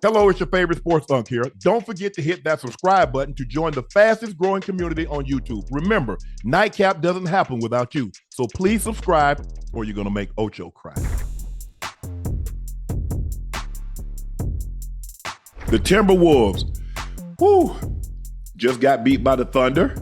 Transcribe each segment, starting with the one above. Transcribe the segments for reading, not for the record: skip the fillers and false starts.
Hello, it's your favorite sports Unc here. Don't forget to hit that subscribe button to join the fastest growing community on YouTube. Remember, Nightcap doesn't happen without you. So please subscribe or you're going to make Ocho cry. The Timberwolves, just got beat by the Thunder.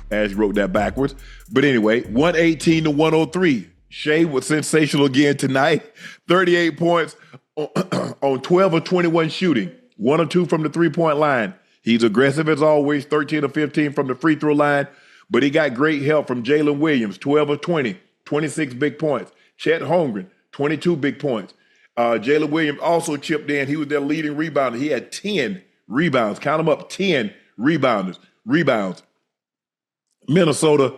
As you wrote that backwards. But anyway, 118-103. Shai was sensational again tonight. 38 points on 12 of 21 shooting. 1 or 2 from the three-point line. He's aggressive as always, 13 of 15 from the free throw line. But he got great help from Jalen Williams, 12 of 20, 26 big points. Chet Holmgren, 22 big points. Jalen Williams also chipped in. He was their leading rebounder. He had 10 rebounds. Count them up, 10 rebounds. Minnesota,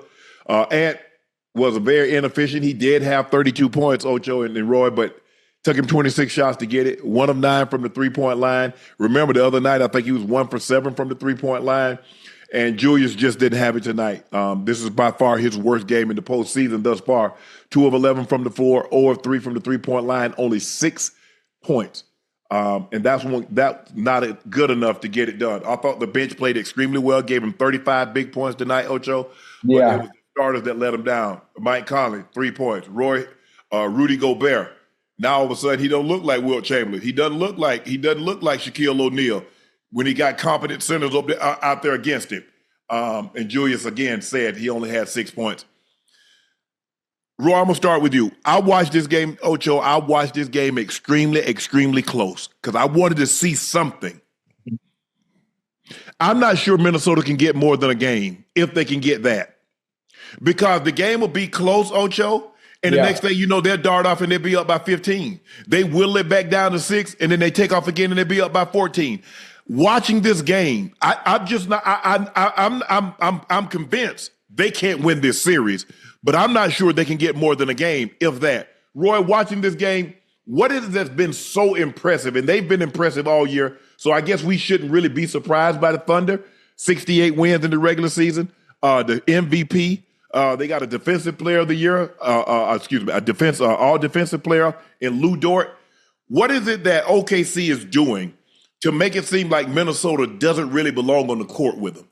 Ant was very inefficient. He did have 32 points, Ocho and Roy, but took him 26 shots to get it. 1 of 9 from the three-point line. Remember the other night, I think he was 1 for 7 from the three-point line. And Julius just didn't have it tonight. This is by far his worst game in the postseason thus far. 2 of 11 from the floor, 0 of 3 from the three-point line, only 6 points. And that's not good enough to get it done. I thought the bench played extremely well, gave him 35 big points tonight, Ocho. But it was the starters that let him down. Mike Conley, 3 points. Rudy Gobert. Now all of a sudden he don't look like Wilt Chamberlain. He doesn't look like Shaquille O'Neal when he got competent centers out there against him. And Julius again said he only had 6 points. Roy, I'm going to start with you. I watched this game, Ocho, extremely, extremely close because I wanted to see something. I'm not sure Minnesota can get more than a game if they can get that. Because the game will be close, Ocho, and the next thing you know, they'll dart off and they'll be up by 15. They whittle it back down to 6, and then they take off again and they'll be up by 14. Watching this game, I'm convinced they can't win this series. But I'm not sure they can get more than a game, if that. Roy, watching this game, what is it that's been so impressive? And they've been impressive all year, so I guess we shouldn't really be surprised by the Thunder. 68 wins in the regular season. The MVP, they got a defensive player of the year, all defensive player in Lou Dort. What is it that OKC is doing to make it seem like Minnesota doesn't really belong on the court with them?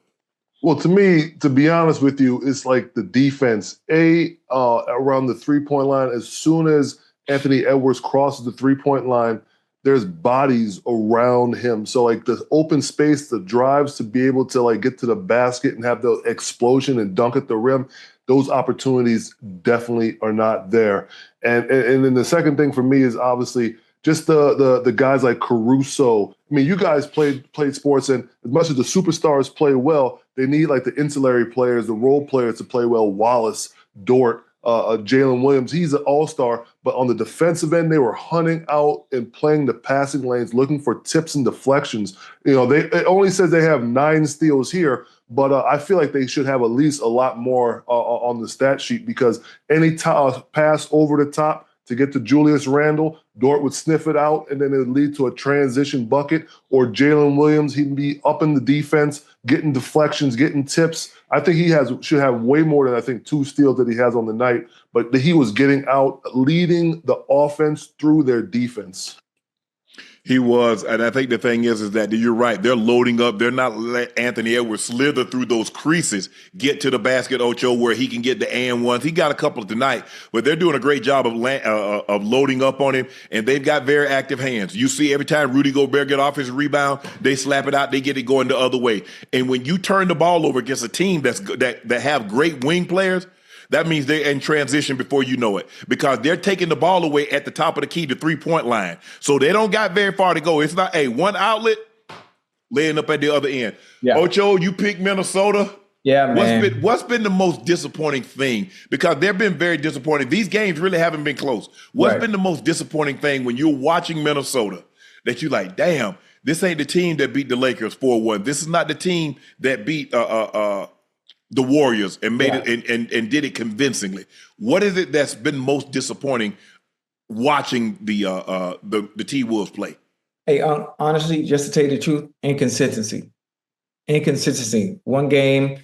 Well, to me, to be honest with you, it's like the defense. Around the three-point line, as soon as Anthony Edwards crosses the three-point line, there's bodies around him. So, like, the open space, the drives to be able to, like, get to the basket and have the explosion and dunk at the rim, those opportunities definitely are not there. And then the second thing for me is obviously just the guys like Caruso. I mean, you guys played sports, and as much as the superstars play well, they need like the ancillary players, the role players to play well. Wallace, Dort, Jalen Williams, he's an all-star. But on the defensive end, they were hunting out and playing the passing lanes, looking for tips and deflections. You know, it only says they have 9 steals here, but I feel like they should have at least a lot more on the stat sheet because any pass over the top to get to Julius Randle, Dort would sniff it out, and then it would lead to a transition bucket. Or Jalen Williams, he'd be up in the defense, getting deflections, getting tips. I think he should have way more than, I think, 2 steals that he has on the night. But he was getting out, leading the offense through their defense. He was, and I think the thing is that you're right. They're loading up. They're not letting Anthony Edwards slither through those creases, get to the basket, Ocho, where he can get the and ones. He got a couple tonight, but they're doing a great job of loading up on him, and they've got very active hands. You see every time Rudy Gobert get off his rebound, they slap it out, they get it going the other way. And when you turn the ball over against a team that have great wing players, that means they're in transition before you know it because they're taking the ball away at the top of the key, the three-point line. So they don't got very far to go. It's not one outlet laying up at the other end. Yeah. Ocho, you pick Minnesota. Yeah, man. What's been the most disappointing thing? Because they've been very disappointing. These games really haven't been close. What's been the most disappointing thing when you're watching Minnesota that you're like, damn, this ain't the team that beat the Lakers 4-1. This is not the team that beat the Warriors and made it and did it convincingly. What is it that's been most disappointing watching the T-Wolves play? Hey, honestly, just to tell you the truth, inconsistency. One game,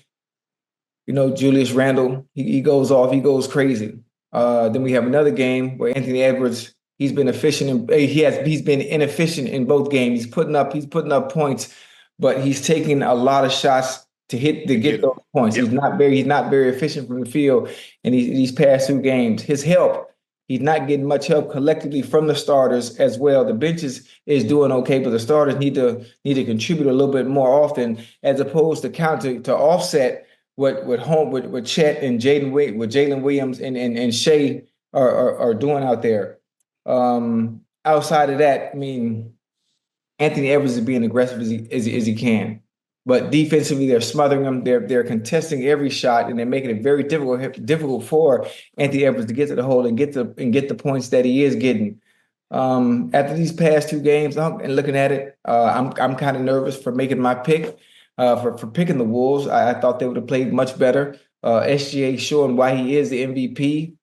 Julius Randle, he goes off, he goes crazy. Then we have another game where Anthony Edwards, He's been efficient. He's been inefficient in both games. He's putting up points, but he's taking a lot of shots to get those points. Yep. He's not very efficient from the field in these past 2 games. His help, he's not getting much help collectively from the starters as well. The bench is doing okay, but the starters need to contribute a little bit more often, as opposed to offset what Chet and Jalen Williams and Shai are doing out there. Outside of that, I mean, Anthony Edwards is being aggressive as he can. But defensively, they're smothering them. They're contesting every shot, and they're making it very difficult for Anthony Edwards to get to the hole and get the points that he is getting. After these past 2 games, and looking at it, I'm kind of nervous for making my pick. For picking the Wolves, I thought they would have played much better. SGA showing why he is the MVP,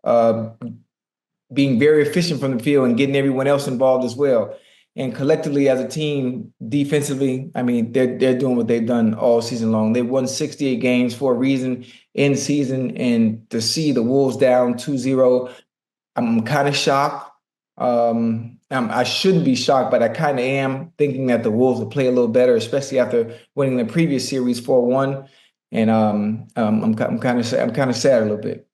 being very efficient from the field and getting everyone else involved as well. And collectively as a team, defensively, I mean, they're doing what they've done all season long. They won 68 games for a reason in season, and to see the Wolves down 2-0, I'm kind of shocked. I shouldn't be shocked, but I kind of am, thinking that the Wolves will play a little better, especially after winning the previous series 4-1. And I'm kind of sad a little bit.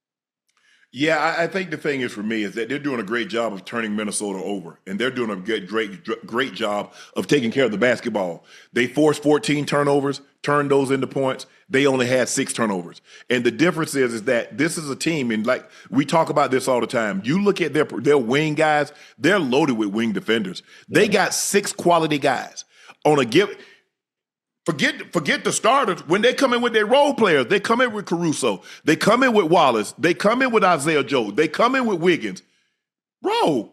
Yeah, I think the thing is for me is that they're doing a great job of turning Minnesota over, and they're doing a great job of taking care of the basketball. They forced 14 turnovers, turned those into points. They only had 6 turnovers. And the difference is that this is a team, and like we talk about this all the time. You look at their wing guys, they're loaded with wing defenders. They got 6 quality guys on a give. Forget the starters. When they come in with their role players, they come in with Caruso. They come in with Wallace. They come in with Isaiah Joe. They come in with Wiggins. Bro,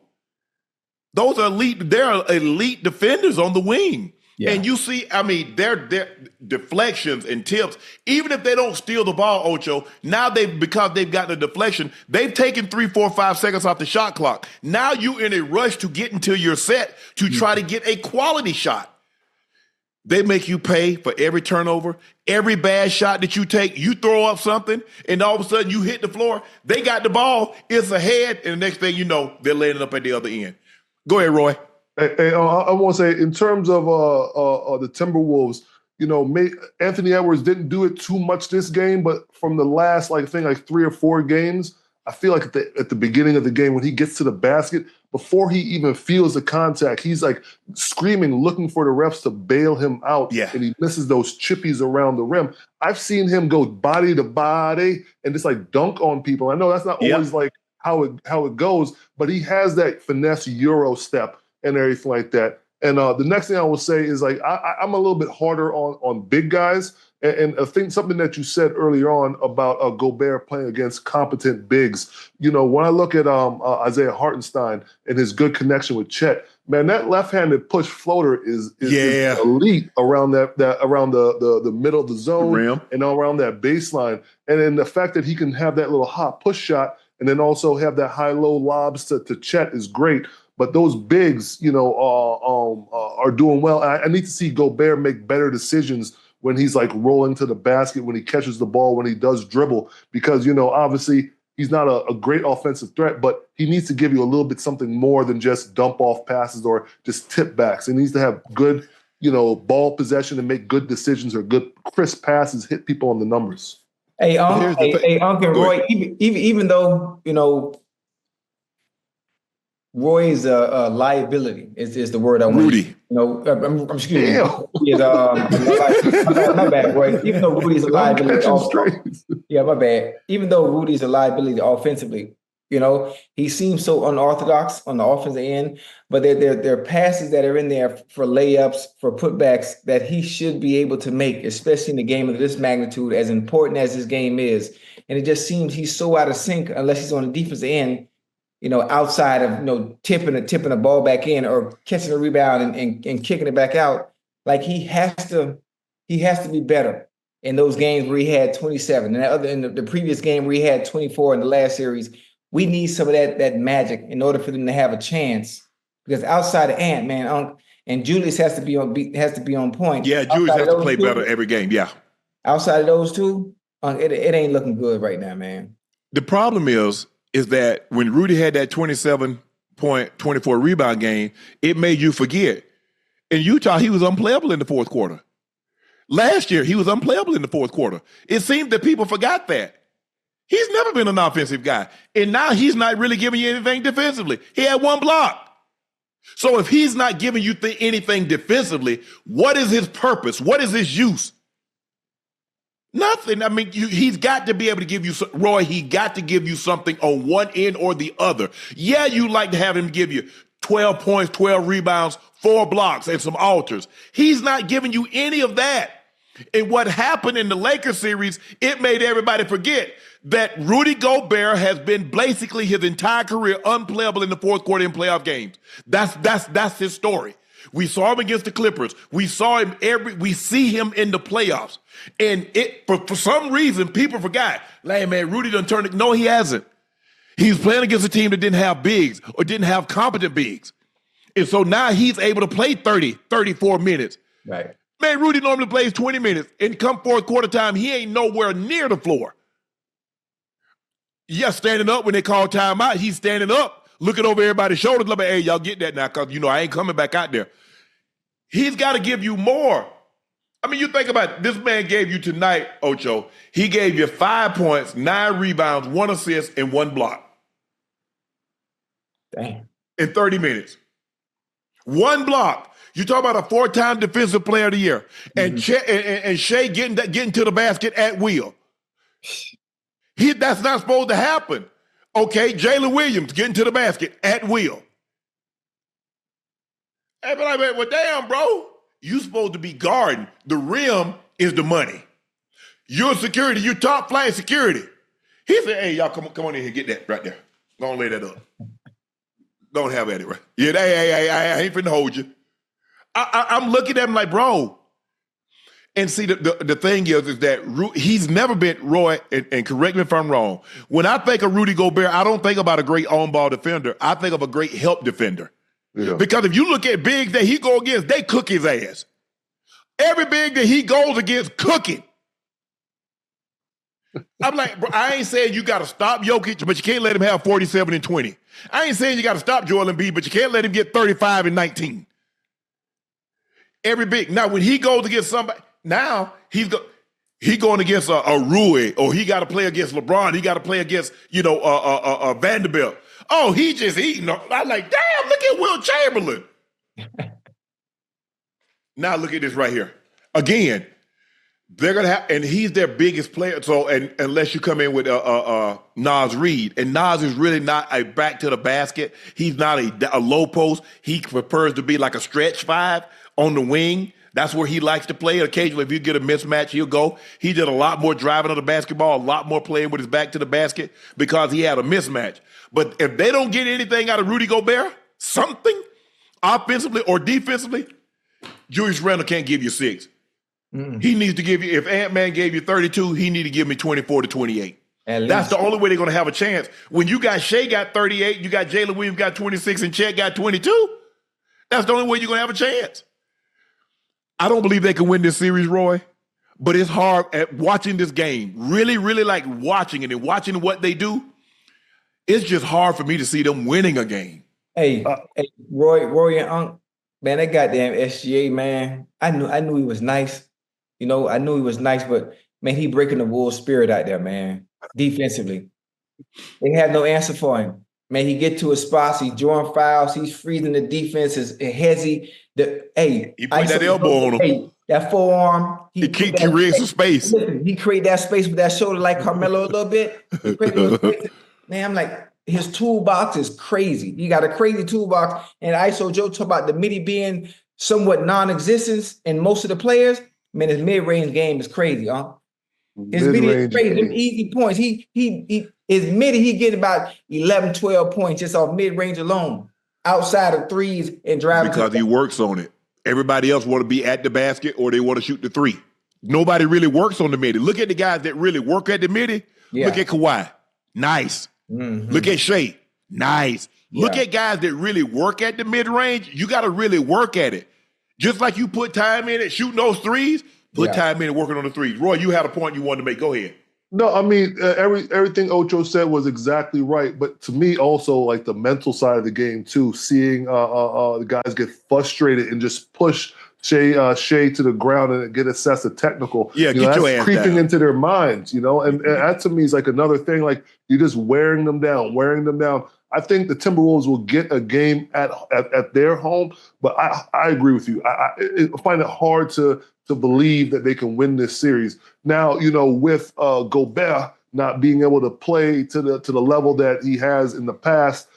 those are elite. They're elite defenders on the wing. Yeah. And you see, I mean, their deflections and tips, even if they don't steal the ball, Ocho, now because they've gotten a deflection, they've taken 3, 4, 5 seconds off the shot clock. Now you're in a rush to get into your set to try to get a quality shot. They make you pay for every turnover, every bad shot that you take. You throw up something, and all of a sudden you hit the floor. They got the ball. It's ahead, and the next thing you know, they're laying it up at the other end. Go ahead, Roy. Hey, I want to say, in terms of the Timberwolves, you know, Anthony Edwards didn't do it too much this game, but from the last, like 3 or 4 games, I feel like at the beginning of the game, when he gets to the basket, before he even feels the contact, he's like screaming, looking for the refs to bail him out. Yeah. And he misses those chippies around the rim. I've seen him go body to body and just like dunk on people. I know that's not always like how it goes, but he has that finesse Euro step and everything like that. And the next thing I will say is, like, I'm a little bit harder on big guys. And I think something that you said earlier on about Gobert playing against competent bigs. You know, when I look at Isaiah Hartenstein and his good connection with Chet, man, that left-handed push floater is elite around around the middle of the zone, the rim, and around that baseline. And then the fact that he can have that little hot push shot and then also have that high-low lobs to Chet is great. But those bigs, you know, are doing well. I need to see Gobert make better decisions when he's like rolling to the basket, when he catches the ball, when he does dribble, because, you know, obviously he's not a great offensive threat, but he needs to give you a little bit something more than just dump off passes or just tip backs. He needs to have good, you know, ball possession and make good decisions or good crisp passes, hit people on the numbers. Hey, Unc and Roy, even though, you know, Roy is a liability. Is the word I want. Rudy. You know, excuse me. My bad, Roy. Even though Rudy's a liability, my bad. Even though Rudy's a liability offensively, you know, he seems so unorthodox on the offensive end. But there are passes that are in there for layups, for putbacks that he should be able to make, especially in a game of this magnitude, as important as this game is. And it just seems he's so out of sync unless he's on the defensive end. You know, outside of, you know, tipping a ball back in or catching a rebound and kicking it back out, like he has to be better in those games where he had 27 and in the previous game where he had 24 in the last series. We need some of that magic in order for them to have a chance. Because outside of Ant, man, Unc and Julius has to be on point. Yeah, Julius has to play better every game. Yeah. Outside of those two, it ain't looking good right now, man. The problem is that when Rudy had that 27 point, 24 rebound game, it made you forget. In Utah, he was unplayable in the fourth quarter. Last year, he was unplayable in the fourth quarter. It seemed that people forgot that. He's never been an offensive guy. And now he's not really giving you anything defensively. He had one block. So if he's not giving you anything defensively, what is his purpose? What is his use? Nothing. I mean, he's got to be able to give you, Roy, he got to give you something on one end or the other. Yeah, you like to have him give you 12 points, 12 rebounds, 4 blocks, and some alters. He's not giving you any of that. And what happened in the Lakers series, it made everybody forget that Rudy Gobert has been basically his entire career unplayable in the fourth quarter in playoff games. That's his story. We saw him against the Clippers. We see him in the playoffs. And for some reason, people forgot, like, man, Rudy done turned it. No, he hasn't. He was playing against a team that didn't have bigs or didn't have competent bigs. And so now he's able to play 30, 34 minutes. Right. Man, Rudy normally plays 20 minutes. And come fourth quarter time, he ain't nowhere near the floor. Yeah, standing up when they call timeout, he's standing up, looking over everybody's shoulders, like, hey, y'all get that now, because, I ain't coming back out there. He's got to give you more. I mean, you think about it, this man gave you tonight, Ocho, he gave you 5 points, 9 rebounds, 1 assist, and 1 block. Damn. In 30 minutes. 1 block. You talk about a 4-time defensive player of the year. And Shai getting to the basket at will. That's not supposed to happen. Okay, Jalen Williams getting to the basket at will. Hey, but well, damn, bro. You supposed to be guarding. The rim is the money. You're security. You're top flight security. He said, hey, y'all, come on in here, get that right there. Go on, lay that up. Don't have that right. Yeah, I ain't finna hold you. I'm looking at him like, bro. And see, the thing is that he's never been, Roy, and correct me if I'm wrong, when I think of Rudy Gobert, I don't think about a great on-ball defender. I think of a great help defender. Yeah. Because if you look at bigs that he go against, they cook his ass. Every big that he goes against, cooking. I'm like, bro, I ain't saying you got to stop Jokic, but you can't let him have 47 and 20. I ain't saying you got to stop Joel Embiid, but you can't let him get 35 and 19. Every big. Now, when he goes against somebody, now he going against a Rui, or he got to play against LeBron. He got to play against, Vanderbilt. Oh, he just eating. I'm like, damn, look at Will Chamberlain. Now look at this right here. Again, they're going to have, and he's their biggest player. So, and unless you come in with Naz Reid, and Naz is really not a back to the basket. He's not a low post. He prefers to be like a stretch 5 on the wing. That's where he likes to play. Occasionally, if you get a mismatch, he'll go. He did a lot more driving of the basketball, a lot more playing with his back to the basket because he had a mismatch. But if they don't get anything out of Rudy Gobert, something, offensively or defensively, Julius Randle can't give you 6. He needs to give you, if Ant-Man gave you 32, he need to give me 24 to 28. That's the only way they're going to have a chance. When you got Shai got 38, you got Jalen Williams got 26, and Chet got 22, that's the only way you're going to have a chance. I don't believe they can win this series, Roy, but it's hard at watching this game. Really, really like watching it and watching what they do. It's just hard for me to see them winning a game. Hey, Roy and Unc, man, that goddamn SGA, man. I knew he was nice. I knew he was nice, but man, he breaking the Wolves' spirit out there, man. Defensively, they have no answer for him. Man, he get to his spots, he's drawing fouls, he's freezing the defense, is hezzy. He put that elbow on him. Hey, that forearm. He creates some space. Listen, he create that space with that shoulder like Carmelo a little bit. Man, I'm like, his toolbox is crazy. He got a crazy toolbox. And ISO Joe talk about the midi being somewhat non-existent in most of the players. Man, his mid-range game is crazy, huh? His midi is crazy. Them easy points. His midi, he get about 11, 12 points just off mid-range alone. Outside of threes and driving. Because he works on it. Everybody else want to be at the basket or they want to shoot the 3. Nobody really works on the midi. Look at the guys that really work at the midi. Yeah. Look at Kawhi. Nice. Mm-hmm. Look at Shai. Nice. Yeah. Look at guys that really work at the mid-range. You got to really work at it. Just like you put time in it shooting those 3s, put time in it working on the 3s. Roy, you had a point you wanted to make. Go ahead. No, I mean everything Ocho said was exactly right. But to me, also like the mental side of the game too, seeing the guys get frustrated and just push Shai to the ground and get assessed a technical. Yeah, You know, get your that's ass creeping down. into their minds. You know, and that to me is like another thing. Like you're just wearing them down, wearing them down. I think the Timberwolves will get a game at their home, but I agree with you. I find it hard to believe that they can win this series. Now, you know, with Gobert not being able to play to the level that he has in the past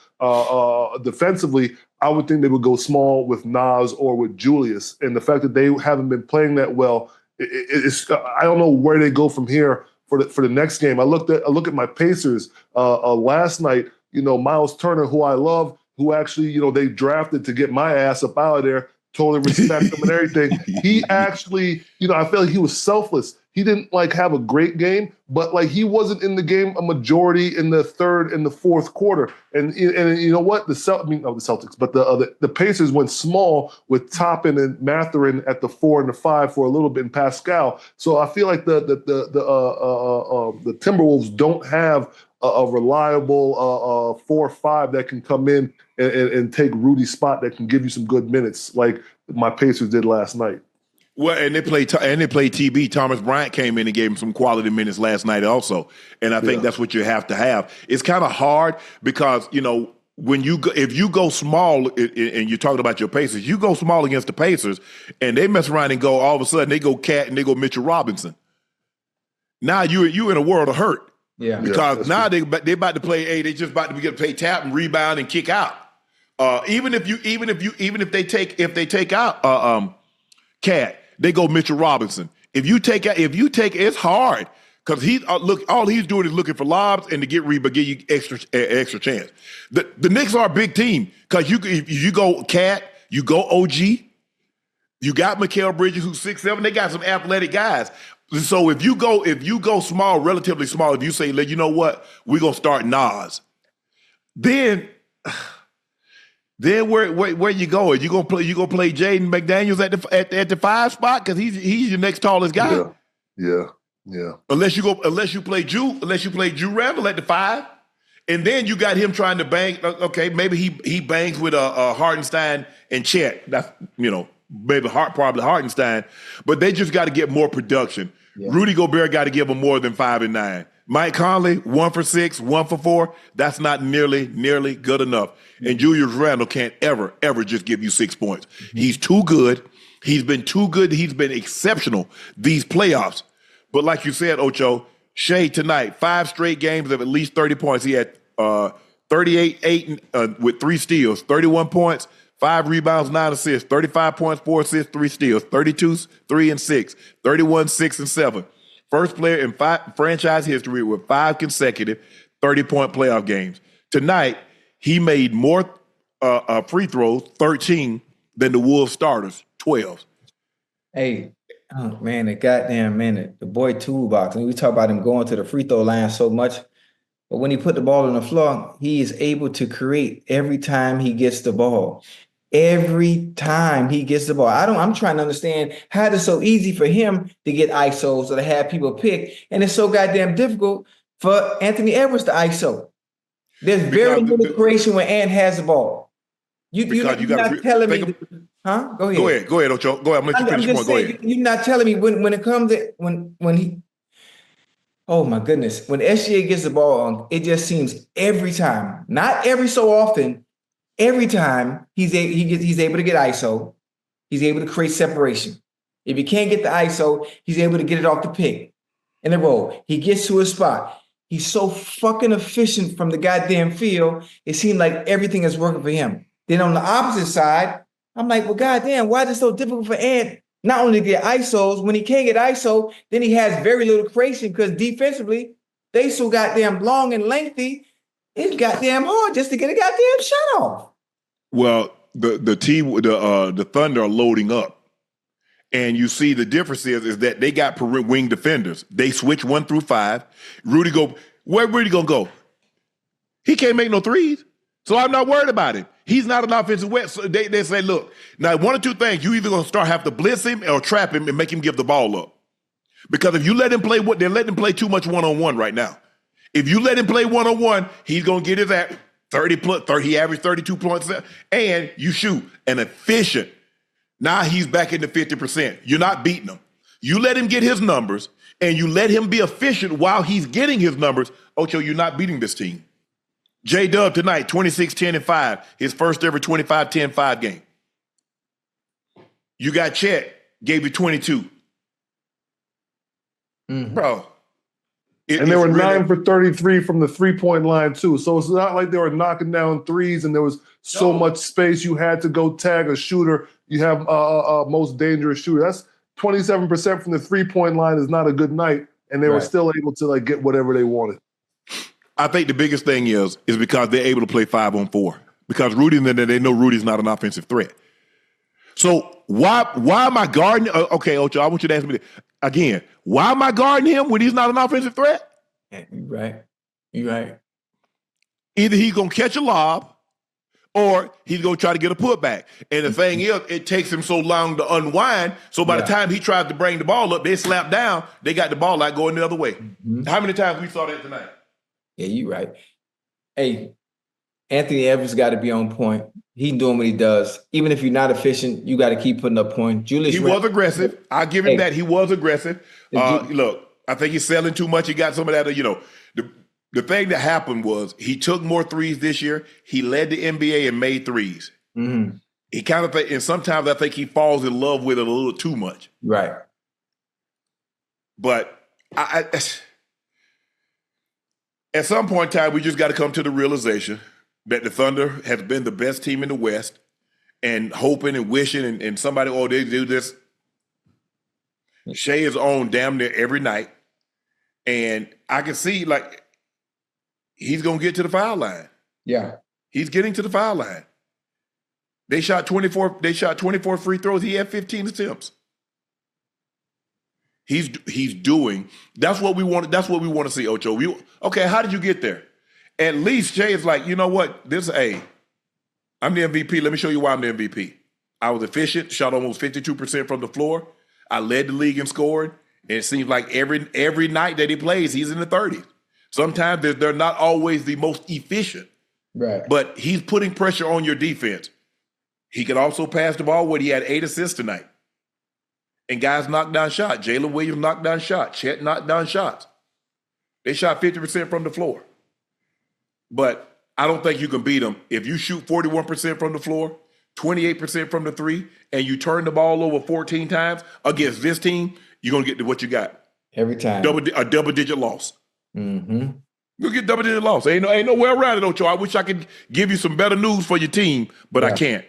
defensively, I would think they would go small with Nas or with Julius. And the fact that they haven't been playing that well, it's I don't know where they go from here for the next game. I look at my Pacers last night. You know, Miles Turner, who I love, who actually, you know, they drafted to get my ass up out of there. Totally respect him and everything. He actually, you know, I felt like he was selfless. He didn't like have a great game, but like he wasn't in the game a majority in the third and the fourth quarter. And you know what? The Celtics, but the Pacers went small with Toppin and Mathurin at the 4 and the 5 for a little bit, and Pascal. So I feel like the Timberwolves don't have a reliable 4-5 that can come in and take Rudy's spot that can give you some good minutes like my Pacers did last night. Well, and they played TB. Thomas Bryant came in and gave him some quality minutes last night also, and I think that's what you have to have. It's kind of hard because, you know, if you go small and you're talking about your Pacers, you go small against the Pacers, and they mess around and go all of a sudden they go Cat and they go Mitchell Robinson. Now you in a world of hurt. Yeah, because now they about to play. They just about to get paid tap and rebound and kick out. Even if they take out Cat, they go Mitchell Robinson. If you take it's hard because all he's doing is looking for lobs and to get rebound, give you extra chance. The Knicks are a big team because you go Cat, you go OG, you got Mikal Bridges who's 6'7". They got some athletic guys. So if you go small, relatively small, if you say, you know what, we're gonna start Nas, then where you going? You gonna play Jaden McDaniels at the 5 spot because he's your next tallest guy. Yeah. Unless you play Drew Randall at the 5, and then you got him trying to bang. Okay, maybe he bangs with a Hartenstein and Chet. That's, you know, maybe probably Hartenstein, but they just got to get more production. Yeah. Rudy Gobert got to give them more than 5 and 9. Mike Conley, 1 for 6, 1 for 4. That's not nearly good enough. Mm-hmm. And Julius Randle can't ever just give you 6 points. Mm-hmm. He's too good. He's been too good. He's been exceptional these playoffs. But like you said, Ocho, Shai tonight, 5 straight games of at least 30 points. He had 38 with 3 steals, 31 points, 5 rebounds, 9 assists, 35 points, 4 assists, 3 steals, 32, 3 and 6, 31, 6 and 7. First player in franchise history with 5 consecutive 30-point playoff games. Tonight, he made more free throws, 13, than the Wolves starters, 12. Hey, oh man, the boy toolbox. And we talk about him going to the free throw line so much, but when he put the ball on the floor, he is able to create every time he gets the ball. Every time he gets the ball. I'm trying to understand how it's so easy for him to get ISOs or to have people pick, and it's so goddamn difficult for Anthony Edwards to ISO. There's very little creation when Ant has the ball. You're not telling me, huh? Go ahead. Go ahead, Ocho. Go ahead. I'm gonna let you finish your point. Go ahead. You're not telling me when it comes to when he. Oh my goodness! When SGA gets the ball on, it just seems every time, not every so often. Every time he's able to get ISO, he's able to create separation. If he can't get the ISO, he's able to get it off the pick in the roll. He gets to a spot. He's so fucking efficient from the goddamn field. It seemed like everything is working for him. Then on the opposite side, I'm like, well, goddamn, why is it so difficult for Ant not only to get ISOs? When he can't get ISO, then he has very little creation because defensively, they so goddamn long and lengthy. It's goddamn hard just to get a goddamn shot off. Well, the Thunder are loading up, and you see the difference is that they got wing defenders. They switch 1 through 5. Where Rudy gonna go? He can't make no threes, so I'm not worried about him. He's not an offensive weapon. So they say, look, now 1 or 2 things. You either gonna have to blitz him or trap him and make him give the ball up. Because if you let him play they're letting him play too much one-on-one right now. If you let him play one-on-one, he's going to get his 30 plus, 30, he averaged 32 points, and you shoot an efficient. Now he's back into 50%. You're not beating him. You let him get his numbers, and you let him be efficient while he's getting his numbers. Ocho, you're not beating this team. J-Dub tonight, 26, 10, and 5. His first ever 25, 10, 5 game. You got Chet, gave you 22. Bro. And they were 9 for 33 from the three-point line, too. So it's not like they were knocking down threes and there was so much space you had to go tag a shooter. You have most dangerous shooter. That's 27% from the three-point line is not a good night, and they were still able to like get whatever they wanted. I think the biggest thing is because they're able to play 5-on-4. Because Rudy, they know Rudy's not an offensive threat. So why am I guarding? Okay, Ocho, I want you to ask me this. Again, why am I guarding him when he's not an offensive threat? You're right. Either he's going to catch a lob or he's going to try to get a putback. And the thing is, it takes him so long to unwind. So by the time he tries to bring the ball up, they slap down. They got the ball out going the other way. How many times we saw that tonight? Yeah, you're right. Hey, Anthony Edwards got to be on point. He's doing what he does. Even if you're not efficient, you got to keep putting up points. He was aggressive. I'll give him that. He was aggressive. Look, I think he's selling too much. He got some of that, the thing that happened was he took more threes this year. He led the NBA and made threes. He kind of and sometimes I think he falls in love with it a little too much. Right. But at some point in time, we just got to come to the realization that the Thunder has been the best team in the West, and hoping and wishing and somebody, they do this. Shai is on damn near every night. And I can see, like, he's going to get to the foul line. Yeah. He's getting to the foul line. They shot 24 free throws. He had 15 attempts. He's doing. That's what we want to see, Ocho. Okay, how did you get there? At least Shai is like, you know what? I'm the MVP. Let me show you why I'm the MVP. I was efficient, shot almost 52% from the floor. I led the league in scoring. And it seems like every night that he plays, he's in the 30s. Sometimes they're not always the most efficient. Right. But he's putting pressure on your defense. He could also pass the ball he had 8 assists tonight. And guys knocked down shots. Jalen Williams knocked down shots. Chet knocked down shots. They shot 50% from the floor. But I don't think you can beat them. If you shoot 41% from the floor, 28% from the three, and you turn the ball over 14 times against this team, you're going to get to what you got. Every time. A double-digit loss. You'll get double-digit loss. Ain't no way around it, Ocho. I wish I could give you some better news for your team, but I can't.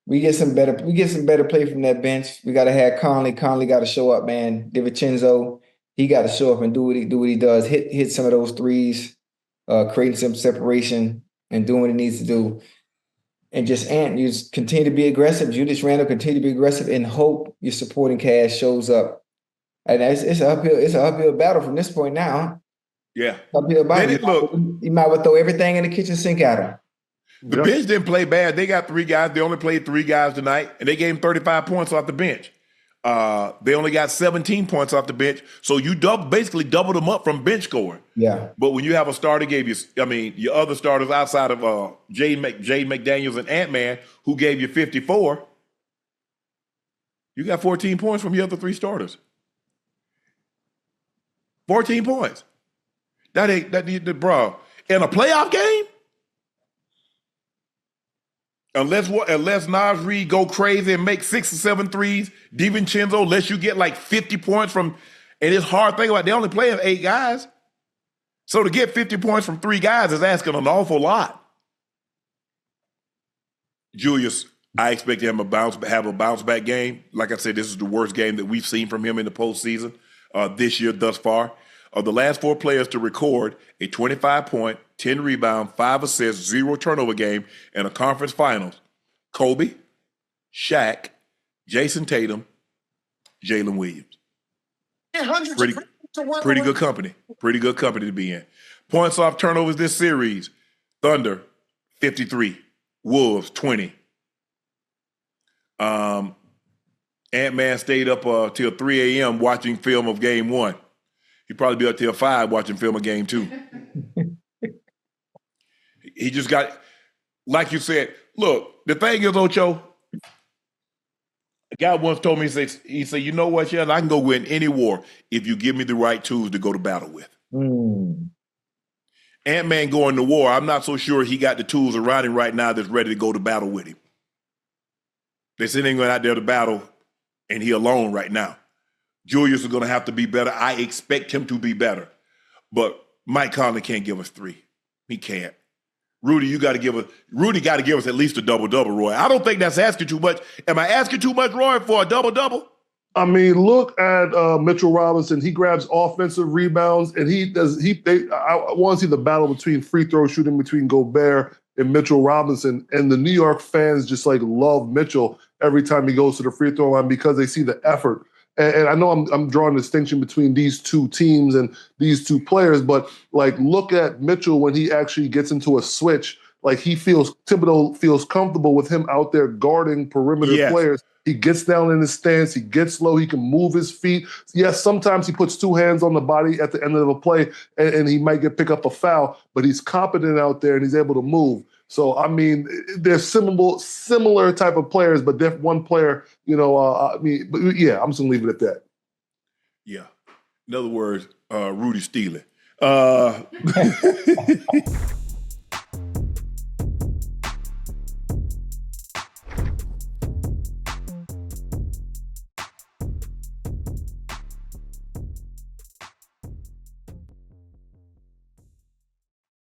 We get some better play from that bench. We got to have Conley. Conley got to show up, man. DiVincenzo, he got to show up and do what he does. Hit some of those threes, creating some separation and doing what he needs to do. And you just continue to be aggressive. Julius Randle continue to be aggressive and hope your supporting cast shows up. And it's an uphill battle from this point now. Yeah. Uphill battle. You might well throw everything in the kitchen sink at him. The bench didn't play bad. They got 3 guys. They only played 3 guys tonight, and they gave him 35 points off the bench. They only got 17 points off the bench, so you basically doubled them up from bench scoring. Yeah. But when you have a starter your other starters outside of Jay McDaniels and Ant-Man, who gave you 54, you got 14 points from your other 3 starters. 14 points. Bro. In a playoff game? Unless Naz Reid go crazy and make 6 or 7 threes, DiVincenzo, unless you get like 50 points from, and it's hard to think about, they only playing 8 guys. So to get 50 points from 3 guys is asking an awful lot. Julius, I expect him to have a bounce back game. Like I said, this is the worst game that we've seen from him in the postseason this year thus far. Of the last 4 players to record a 25-point, 10 rebound, 5 assists, 0 turnover game in a conference finals, Kobe, Shaq, Jason Tatum, Jalen Williams. Pretty good company. Pretty good company to be in. Points off turnovers this series, Thunder, 53. Wolves, 20. And Ant-Man stayed up till 3 a.m. watching film of game 1. He'd probably be up till 5 watching film of game 2. He just got, like you said, look, the thing is, Ocho, a guy once told me, he said, you know what, Shannon, I can go win any war if you give me the right tools to go to battle with. Ant-Man going to war, I'm not so sure he got the tools around him right now that's ready to go to battle with him. They're sending him out there to battle, and he alone right now. Julius is going to have to be better. I expect him to be better. But Mike Conley can't give us 3. He can't. Rudy got to give us at least a double-double, Roy. I don't think that's asking too much. Am I asking too much, Roy, for a double-double? I mean, look at Mitchell Robinson. He grabs offensive rebounds, and I want to see the battle between free throw shooting between Gobert and Mitchell Robinson. And the New York fans just like love Mitchell every time he goes to the free throw line because they see the effort. And I know I'm drawing a distinction between these two teams and these two players, but like look at Mitchell when he actually gets into a switch. Like Thibodeau feels comfortable with him out there guarding perimeter players. He gets down in his stance. He gets low. He can move his feet. Yes, sometimes he puts 2 hands on the body at the end of a play, and he might pick up a foul, but he's competent out there, and he's able to move. So, I mean, they're similar type of players, but one player, I'm just going to leave it at that. Yeah. In other words, Rudy stealing.